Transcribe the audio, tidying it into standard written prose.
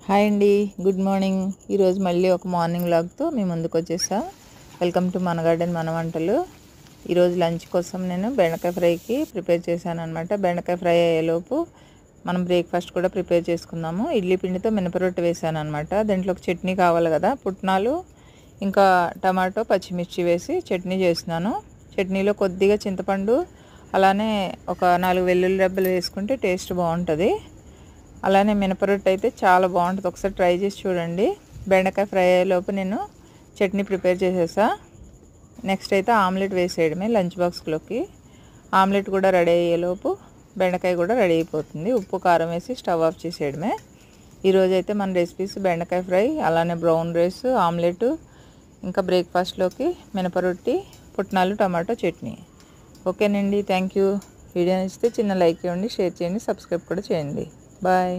Hi అండి, good morning. ఈరోజు మళ్ళీ ఒక మార్నింగ్ వ్లాగ్తో మీ ముందుకు వచ్చేసా. వెల్కమ్ టు మన గార్డెన్ మన వంటలు. ఈరోజు లంచ్ కోసం నేను బెండకాయ ఫ్రైకి ప్రిపేర్ చేశాను అనమాట. బెండకాయ ఫ్రై అయ్యేలోపు మనం బ్రేక్ఫాస్ట్ కూడా ప్రిపేర్ చేసుకుందాము. ఇడ్లీ పిండితో మినపరొట్టు వేసాను అనమాట. దాంట్లోకి చట్నీ కావాలి కదా, పుట్నాలు ఇంకా టమాటో పచ్చిమిర్చి వేసి చట్నీ చేస్తున్నాను. చట్నీలో కొద్దిగా చింతపండు అలానే ఒక 4 వెల్లుల్లి రెబ్బలు వేసుకుంటే టేస్ట్ బాగుంటుంది. అలానే మినపరొట్టు అయితే చాలా బాగుంటుంది, ఒకసారి ట్రై చేసి చూడండి. బెండకాయ ఫ్రై అయ్యేలోపు నేను చట్నీ ప్రిపేర్ చేసేసా. నెక్స్ట్ అయితే ఆమ్లెట్ వేసేయడమే లంచ్ బాక్స్లోకి. ఆమ్లెట్ కూడా రెడీ అయ్యేలోపు బెండకాయ కూడా రెడీ అయిపోతుంది. ఉప్పు కారం వేసి స్టవ్ ఆఫ్ చేసేయడమే. ఈరోజైతే మన రెసిపీస్ బెండకాయ ఫ్రై, అలానే బ్రౌన్ రైస్, ఆమ్లెట్, ఇంకా బ్రేక్ఫాస్ట్లోకి మినపరొట్టి, పుట్నాలు, టమాటో చట్నీ. ఓకేనండి, థ్యాంక్ యూ. వీడియో నచ్చితే చిన్న లైక్ ఇవ్వండి, షేర్ చేయండి, సబ్స్క్రైబ్ కూడా చేయండి. బాయ్.